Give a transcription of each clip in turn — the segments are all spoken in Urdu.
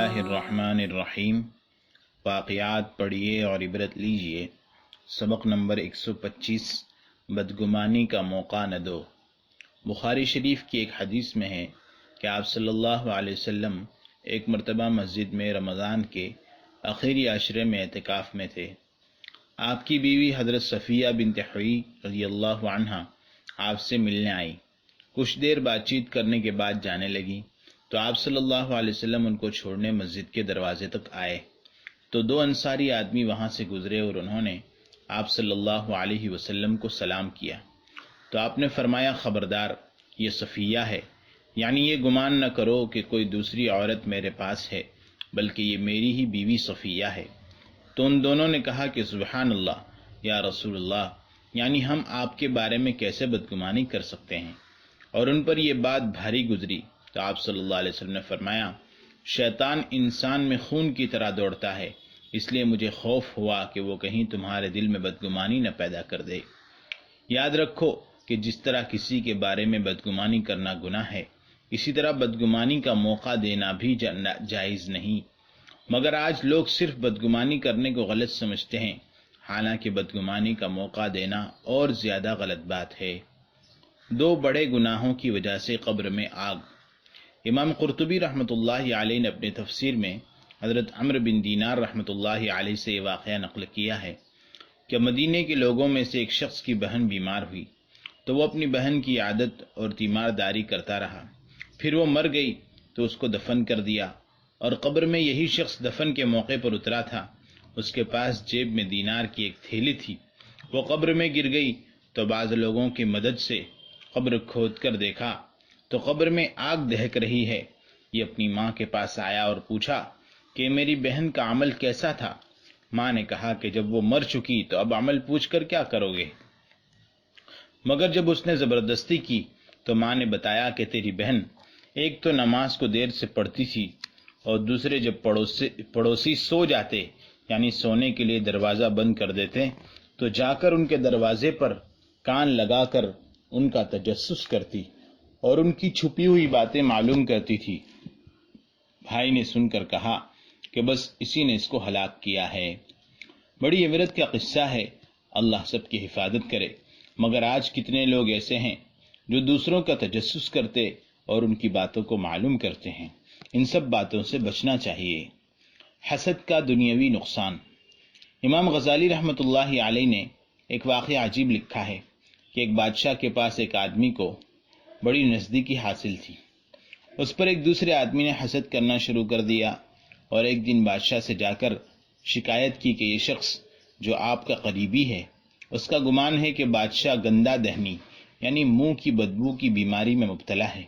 اللہ الرحمن الرحیم۔ واقعات پڑھیے اور عبرت لیجیے۔ سبق نمبر 125، بدگمانی کا موقع نہ دو۔ بخاری شریف کی ایک حدیث میں ہے کہ آپ صلی اللہ علیہ وسلم ایک مرتبہ مسجد میں رمضان کے آخری عشرے میں اعتکاف میں تھے۔ آپ کی بیوی حضرت صفیہ بنت حوی رضی اللہ عنہا آپ سے ملنے آئی۔ کچھ دیر بات چیت کرنے کے بعد جانے لگی تو آپ صلی اللہ علیہ وسلم ان کو چھوڑنے مسجد کے دروازے تک آئے تو دو انصاری آدمی وہاں سے گزرے اور انہوں نے آپ صلی اللہ علیہ وسلم کو سلام کیا تو آپ نے فرمایا، خبردار، یہ صفیہ ہے، یعنی یہ گمان نہ کرو کہ کوئی دوسری عورت میرے پاس ہے، بلکہ یہ میری ہی بیوی صفیہ ہے۔ تو ان دونوں نے کہا کہ سبحان اللہ یا رسول اللہ، یعنی ہم آپ کے بارے میں کیسے بدگمانی کر سکتے ہیں؟ اور ان پر یہ بات بھاری گزری تو آپ صلی اللہ علیہ وسلم نے فرمایا، شیطان انسان میں خون کی طرح دوڑتا ہے، اس لیے مجھے خوف ہوا کہ وہ کہیں تمہارے دل میں بدگمانی نہ پیدا کر دے۔ یاد رکھو کہ جس طرح کسی کے بارے میں بدگمانی کرنا گناہ ہے، اسی طرح بدگمانی کا موقع دینا بھی جائز نہیں، مگر آج لوگ صرف بدگمانی کرنے کو غلط سمجھتے ہیں، حالانکہ بدگمانی کا موقع دینا اور زیادہ غلط بات ہے۔ دو بڑے گناہوں کی وجہ سے قبر میں آگ۔ امام قرطبی رحمۃ اللہ علیہ نے اپنے تفسیر میں حضرت عمرو بن دینار رحمۃ اللہ علیہ سے یہ واقعہ نقل کیا ہے کہ مدینے کے لوگوں میں سے ایک شخص کی بہن بیمار ہوئی تو وہ اپنی بہن کی عادت اور تیمارداری کرتا رہا، پھر وہ مر گئی تو اس کو دفن کر دیا، اور قبر میں یہی شخص دفن کے موقع پر اترا تھا۔ اس کے پاس جیب میں دینار کی ایک تھیلی تھی، وہ قبر میں گر گئی تو بعض لوگوں کی مدد سے قبر کھود کر دیکھا تو قبر میں آگ دہک رہی ہے۔ یہ اپنی ماں کے پاس آیا اور پوچھا کہ میری بہن کا عمل کیسا تھا؟ ماں نے کہا کہ جب وہ مر چکی تو اب عمل پوچھ کر کیا کرو گے؟ مگر جب اس نے زبردستی کی تو ماں نے بتایا کہ تیری بہن ایک تو نماز کو دیر سے پڑھتی تھی، اور دوسرے جب پڑوسی سو جاتے، یعنی سونے کے لیے دروازہ بند کر دیتے، تو جا کر ان کے دروازے پر کان لگا کر ان کا تجسس کرتی اور ان کی چھپی ہوئی باتیں معلوم کرتی تھی۔ بھائی نے سن کر کہا کہ بس اسی نے اس کو ہلاک کیا ہے۔ بڑی عبرت کا قصہ ہے، اللہ سب کی حفاظت کرے، مگر آج کتنے لوگ ایسے ہیں جو دوسروں کا تجسس کرتے اور ان کی باتوں کو معلوم کرتے ہیں۔ ان سب باتوں سے بچنا چاہیے۔ حسد کا دنیاوی نقصان۔ امام غزالی رحمۃ اللہ علیہ نے ایک واقعہ عجیب لکھا ہے کہ ایک بادشاہ کے پاس ایک آدمی کو بڑی نزدیکی حاصل تھی۔ اس پر ایک دوسرے آدمی نے حسد کرنا شروع کر دیا اور ایک دن بادشاہ سے جا کر شکایت کی کہ یہ شخص جو آپ کا قریبی ہے، اس کا گمان ہے کہ بادشاہ گندہ دہنی یعنی منہ کی بدبو کی بیماری میں مبتلا ہے،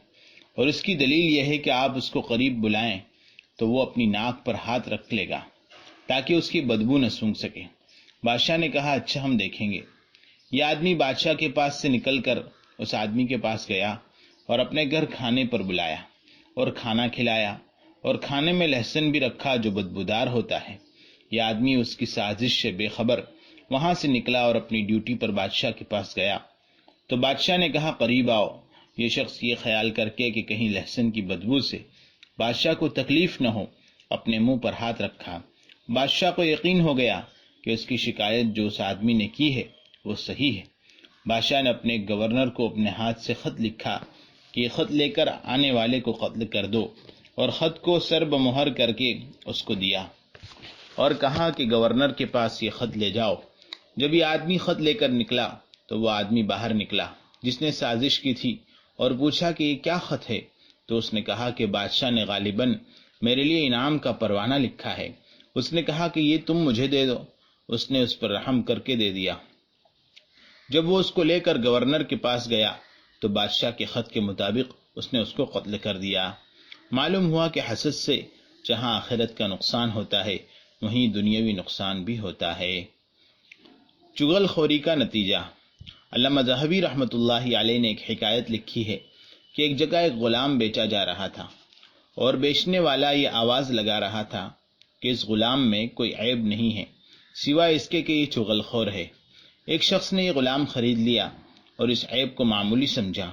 اور اس کی دلیل یہ ہے کہ آپ اس کو قریب بلائیں تو وہ اپنی ناک پر ہاتھ رکھ لے گا تاکہ اس کی بدبو نہ سونگھ سکے۔ بادشاہ نے کہا، اچھا، ہم دیکھیں گے۔ یہ آدمی بادشاہ کے پاس سے نکل کر اس آدمی کے پاس گیا اور اپنے گھر کھانے پر بلایا اور کھانا کھلایا، اور کھانے میں لہسن بھی رکھا جو بدبودار ہوتا ہے۔ یہ آدمی اس کی سازش سے بے خبر وہاں سے نکلا اور اپنی ڈیوٹی پر بادشاہ کے پاس گیا تو بادشاہ نے کہا، قریب آؤ۔ یہ شخص یہ خیال کر کے کہ کہیں لہسن کی بدبو سے بادشاہ کو تکلیف نہ ہو، اپنے منہ پر ہاتھ رکھا۔ بادشاہ کو یقین ہو گیا کہ اس کی شکایت جو اس آدمی نے کی ہے وہ صحیح ہے۔ بادشاہ نے اپنے گورنر کو اپنے ہاتھ سے خط لکھا کہ یہ خط لے کر آنے والے کو قتل کر دو، اور خط کو سر بمہر کر کے اس کو دیا اور کہا کہ گورنر کے پاس یہ خط لے جاؤ۔ جب یہ آدمی خط لے کر نکلا تو وہ آدمی باہر نکلا جس نے سازش کی تھی اور پوچھا کہ یہ کیا خط ہے؟ تو اس نے کہا کہ بادشاہ نے غالباً میرے لیے انعام کا پروانہ لکھا ہے۔ اس نے کہا کہ یہ تم مجھے دے دو۔ اس نے اس پر رحم کر کے دے دیا۔ جب وہ اس کو لے کر گورنر کے پاس گیا تو بادشاہ کے خط کے مطابق اس نے اس کو قتل کر دیا۔ معلوم ہوا کہ حسد سے جہاں آخرت کا نقصان ہوتا ہے وہیں دنیاوی نقصان بھی ہوتا ہے۔ چغل خوری کا نتیجہ۔ علامہ ذہبی رحمۃ اللہ علیہ نے ایک حکایت لکھی ہے کہ ایک جگہ ایک غلام بیچا جا رہا تھا اور بیچنے والا یہ آواز لگا رہا تھا کہ اس غلام میں کوئی عیب نہیں ہے سوائے اس کے کہ یہ چغل خور ہے۔ ایک شخص نے یہ غلام خرید لیا اور اس عیب کو معمولی سمجھا۔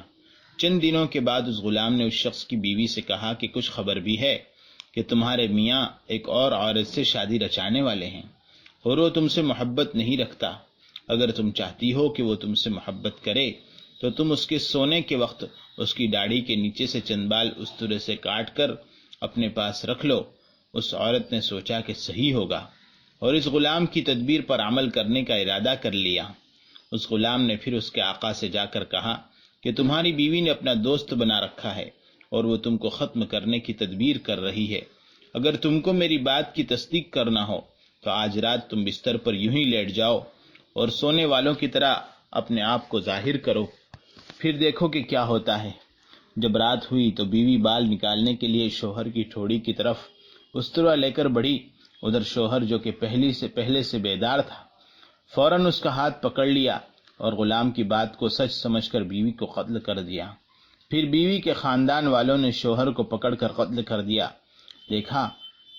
چند دنوں کے بعد اس غلام نے اس شخص کی بیوی سے کہا کہ کچھ خبر بھی ہے؟ کہ تمہارے میاں ایک اور عورت سے شادی رچانے والے ہیں اور وہ تم سے محبت نہیں رکھتا۔ اگر تم چاہتی ہو کہ وہ تم سے محبت کرے تو تم اس کے سونے کے وقت اس کی داڑھی کے نیچے سے چند بال استورے سے کاٹ کر اپنے پاس رکھ لو۔ اس عورت نے سوچا کہ صحیح ہوگا اور اس غلام کی تدبیر پر عمل کرنے کا ارادہ کر لیا۔ اس غلام نے پھر اس کے آقا سے جا کر کہا کہ تمہاری بیوی نے اپنا دوست بنا رکھا ہے اور وہ تم کو ختم کرنے کی تدبیر کر رہی ہے۔ اگر تم کو میری بات کی تصدیق کرنا ہو تو آج رات تم بستر پر یوں ہی لیٹ جاؤ اور سونے والوں کی طرح اپنے آپ کو ظاہر کرو، پھر دیکھو کہ کیا ہوتا ہے۔ جب رات ہوئی تو بیوی بال نکالنے کے لیے شوہر کی ٹھوڑی کی طرف استوا لے کر بڑھی۔ ادھر شوہر جو کہ پہلے سے بیدار تھا فوراً اس کا ہاتھ پکڑ لیا اور غلام کی بات کو سچ سمجھ کر بیوی کو قتل کر دیا۔ پھر بیوی کے خاندان والوں نے شوہر کو پکڑ کر قتل کر دیا۔ دیکھا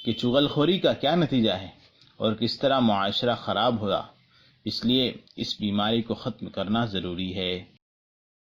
کہ چغل خوری کا کیا نتیجہ ہے اور کس طرح معاشرہ خراب ہوا۔ اس لیے اس بیماری کو ختم کرنا ضروری ہے۔